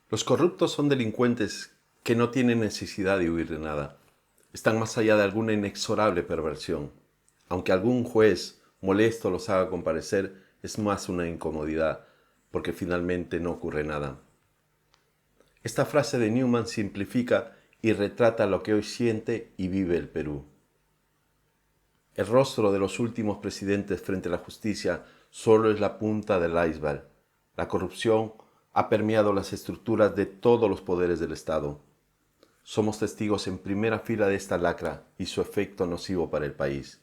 Los corruptos son delincuentes que no tienen necesidad de huir de nada. Están más allá de alguna inexorable perversión. Aunque algún juez molesto los haga comparecer, es más una incomodidad, porque finalmente no ocurre nada. Esta frase de Newman simplifica y retrata lo que hoy siente y vive el Perú. El rostro de los últimos presidentes frente a la justicia solo es la punta del iceberg. La corrupción ha permeado las estructuras de todos los poderes del Estado. Somos testigos en primera fila de esta lacra y su efecto nocivo para el país.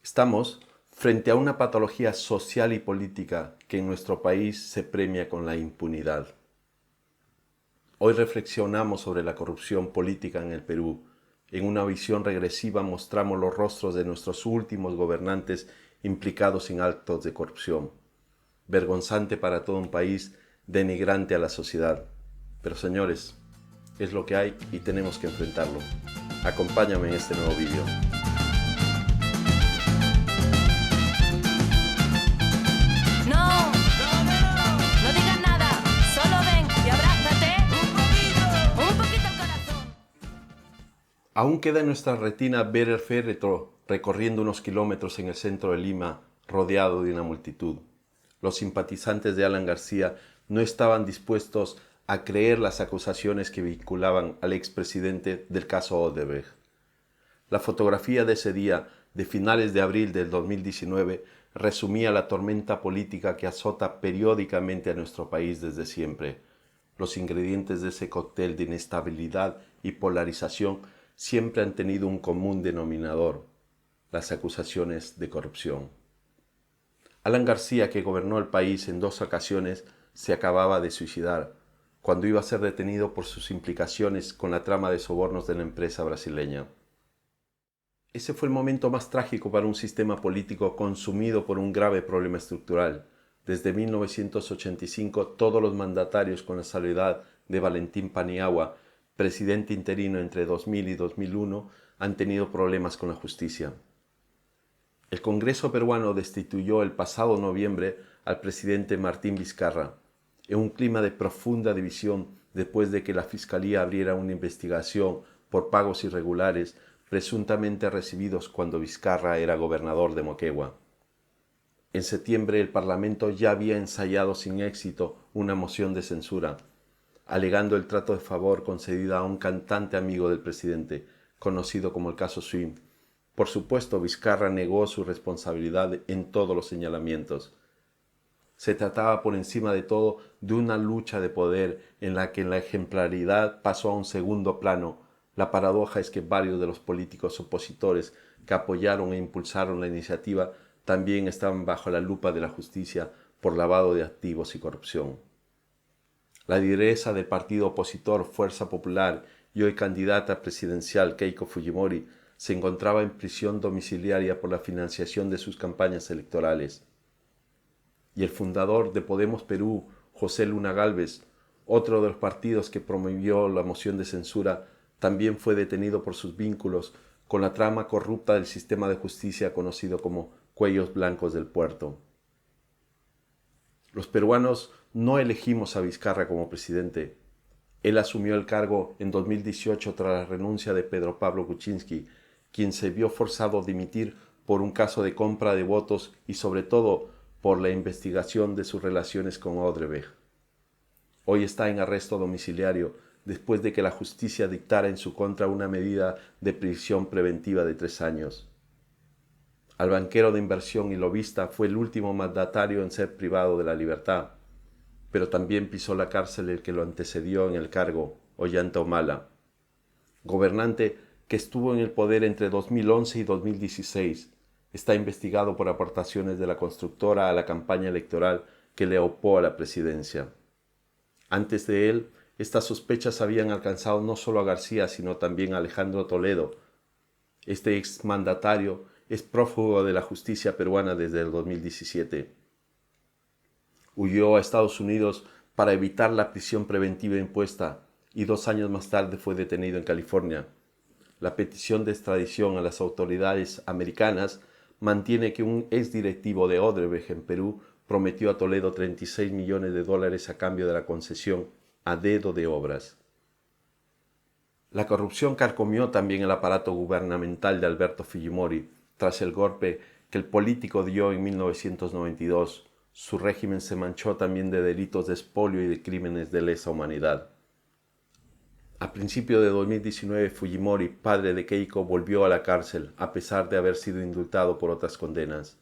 Estamos frente a una patología social y política que en nuestro país se premia con la impunidad. Hoy reflexionamos sobre la corrupción política en el Perú. En una visión regresiva mostramos los rostros de nuestros últimos gobernantes implicados en actos de corrupción. Vergonzante para todo un país, denigrante a la sociedad. Pero señores, es lo que hay y tenemos que enfrentarlo. Acompáñame en este nuevo vídeo. No digas nada, solo ven y abrázate un poquito el corazón. Aún queda en nuestra retina ver el féretro recorriendo unos kilómetros en el centro de Lima, rodeado de una multitud. Los simpatizantes de Alan García no estaban dispuestos a creer las acusaciones que vinculaban al expresidente del caso Odebrecht. La fotografía de ese día, de finales de abril del 2019, resumía la tormenta política que azota periódicamente a nuestro país desde siempre. Los ingredientes de ese cóctel de inestabilidad y polarización siempre han tenido un común denominador: las acusaciones de corrupción. Alan García, que gobernó el país en 2 ocasiones, se acababa de suicidar cuando iba a ser detenido por sus implicaciones con la trama de sobornos de la empresa brasileña. Ese fue el momento más trágico para un sistema político consumido por un grave problema estructural. Desde 1985, todos los mandatarios, con la salvedad de Valentín Paniagua, presidente interino entre 2000 y 2001, han tenido problemas con la justicia. El Congreso peruano destituyó el pasado noviembre al presidente Martín Vizcarra, en un clima de profunda división después de que la Fiscalía abriera una investigación por pagos irregulares presuntamente recibidos cuando Vizcarra era gobernador de Moquegua. En septiembre el Parlamento ya había ensayado sin éxito una moción de censura, alegando el trato de favor concedido a un cantante amigo del presidente, conocido como el caso Swim. Por supuesto, Vizcarra negó su responsabilidad en todos los señalamientos. Se trataba por encima de todo de una lucha de poder en la que la ejemplaridad pasó a un segundo plano. La paradoja es que varios de los políticos opositores que apoyaron e impulsaron la iniciativa también estaban bajo la lupa de la justicia por lavado de activos y corrupción. La lideresa del partido opositor Fuerza Popular y hoy candidata presidencial Keiko Fujimori se encontraba en prisión domiciliaria por la financiación de sus campañas electorales. Y el fundador de Podemos Perú, José Luna Gálvez, otro de los partidos que promovió la moción de censura, también fue detenido por sus vínculos con la trama corrupta del sistema de justicia conocido como Cuellos Blancos del Puerto. Los peruanos no elegimos a Vizcarra como presidente. Él asumió el cargo en 2018 tras la renuncia de Pedro Pablo Kuczynski, quien se vio forzado a dimitir por un caso de compra de votos y sobre todo por la investigación de sus relaciones con Odebrecht. Hoy está en arresto domiciliario después de que la justicia dictara en su contra una medida de prisión preventiva de 3 años. Al banquero de inversión y lobista fue el último mandatario en ser privado de la libertad, pero también pisó la cárcel el que lo antecedió en el cargo, Ollanta Humala, gobernante que estuvo en el poder entre 2011 y 2016. Está investigado por aportaciones de la constructora a la campaña electoral que le opó a la presidencia. Antes de él, estas sospechas habían alcanzado no solo a García, sino también a Alejandro Toledo. Este exmandatario es prófugo de la justicia peruana desde el 2017. Huyó a Estados Unidos para evitar la prisión preventiva impuesta y 2 años más tarde fue detenido en California. La petición de extradición a las autoridades americanas mantiene que un exdirectivo de Odebrecht en Perú prometió a Toledo 36 millones de dólares a cambio de la concesión a dedo de obras. La corrupción carcomió también el aparato gubernamental de Alberto Fujimori. Tras el golpe que el político dio en 1992, su régimen se manchó también de delitos de expolio y de crímenes de lesa humanidad. A principios de 2019, Fujimori, padre de Keiko, volvió a la cárcel, a pesar de haber sido indultado por otras condenas.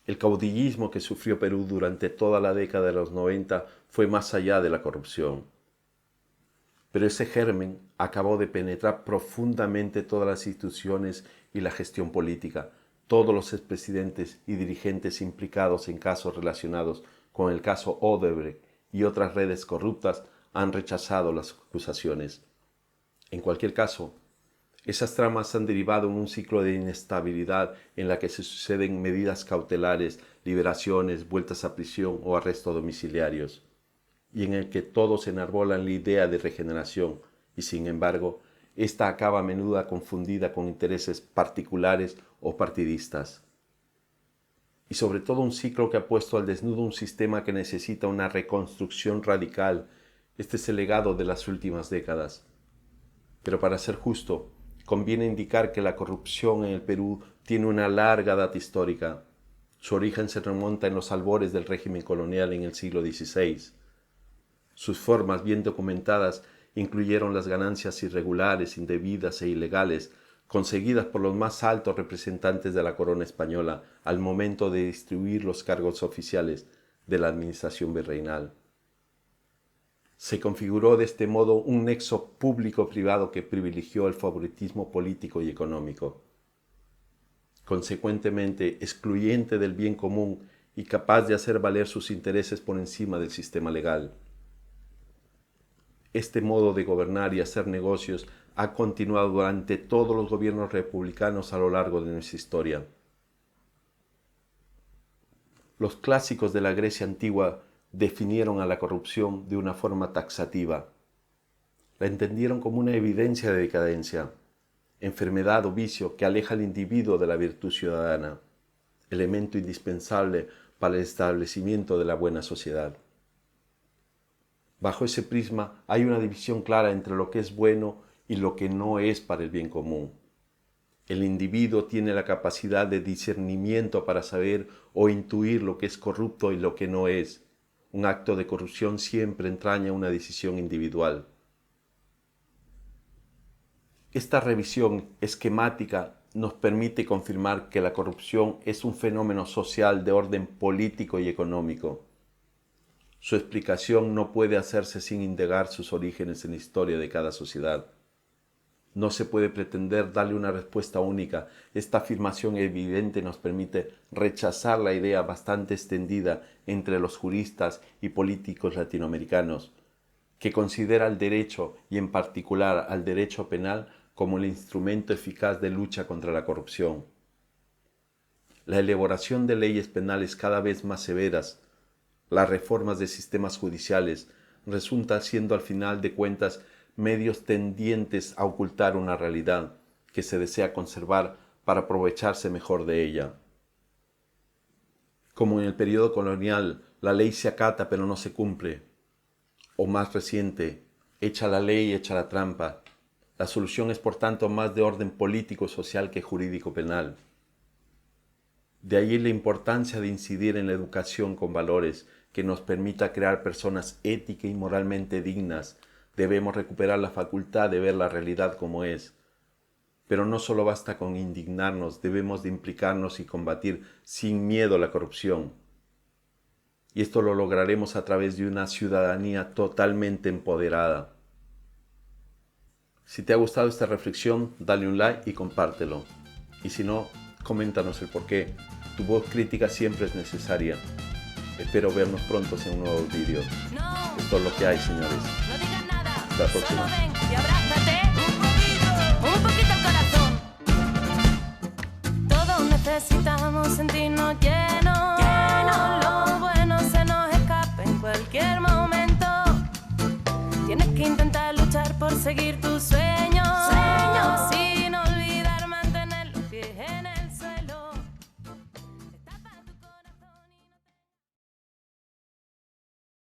El caudillismo que sufrió Perú durante toda la década de los 90 fue más allá de la corrupción. Pero ese germen acabó de penetrar profundamente todas las instituciones y la gestión política. Todos los expresidentes y dirigentes implicados en casos relacionados con el caso Odebrecht y otras redes corruptas han rechazado las acusaciones. En cualquier caso, esas tramas han derivado en un ciclo de inestabilidad en la que se suceden medidas cautelares, liberaciones, vueltas a prisión o arrestos domiciliarios, y en el que todos enarbolan la idea de regeneración, y sin embargo, esta acaba a menudo confundida con intereses particulares o partidistas. Y sobre todo un ciclo que ha puesto al desnudo un sistema que necesita una reconstrucción radical. Este es el legado de las últimas décadas. Pero para ser justo, conviene indicar que la corrupción en el Perú tiene una larga data histórica. Su origen se remonta en los albores del régimen colonial en el siglo XVI. Sus formas bien documentadas incluyeron las ganancias irregulares, indebidas e ilegales conseguidas por los más altos representantes de la corona española al momento de distribuir los cargos oficiales de la administración virreinal. Se configuró de este modo un nexo público-privado que privilegió el favoritismo político y económico, consecuentemente excluyente del bien común y capaz de hacer valer sus intereses por encima del sistema legal. Este modo de gobernar y hacer negocios ha continuado durante todos los gobiernos republicanos a lo largo de nuestra historia. Los clásicos de la Grecia antigua definieron a la corrupción de una forma taxativa. La entendieron como una evidencia de decadencia, enfermedad o vicio que aleja al individuo de la virtud ciudadana, elemento indispensable para el establecimiento de la buena sociedad. Bajo ese prisma hay una división clara entre lo que es bueno y lo que no es para el bien común. El individuo tiene la capacidad de discernimiento para saber o intuir lo que es corrupto y lo que no es. Un acto de corrupción siempre entraña una decisión individual. Esta revisión esquemática nos permite confirmar que la corrupción es un fenómeno social de orden político y económico. Su explicación no puede hacerse sin indagar sus orígenes en la historia de cada sociedad. No se puede pretender darle una respuesta única. Esta afirmación evidente nos permite rechazar la idea bastante extendida entre los juristas y políticos latinoamericanos, que considera el derecho, y en particular al derecho penal, como el instrumento eficaz de lucha contra la corrupción. La elaboración de leyes penales cada vez más severas, las reformas de sistemas judiciales, resultan siendo al final de cuentas medios tendientes a ocultar una realidad que se desea conservar para aprovecharse mejor de ella. Como en el periodo colonial, la ley se acata pero no se cumple. O más reciente, hecha la ley, hecha la trampa. La solución es por tanto más de orden político, social que jurídico penal. De ahí la importancia de incidir en la educación con valores que nos permita crear personas ética y moralmente dignas. Debemos recuperar la facultad de ver la realidad como es. Pero no solo basta con indignarnos, debemos de implicarnos y combatir sin miedo la corrupción. Y esto lo lograremos a través de una ciudadanía totalmente empoderada. Si te ha gustado esta reflexión, dale un like y compártelo. Y si no, coméntanos el porqué. Tu voz crítica siempre es necesaria. Espero vernos pronto en un nuevo vídeo. Esto es lo que hay, señores. No digas nada, Hasta la próxima. solo ven y abrázate un poquito el corazón. Todos necesitamos sentirnos llenos, lo bueno se nos escapa en cualquier momento. Tienes que intentar luchar por seguir tus sueños.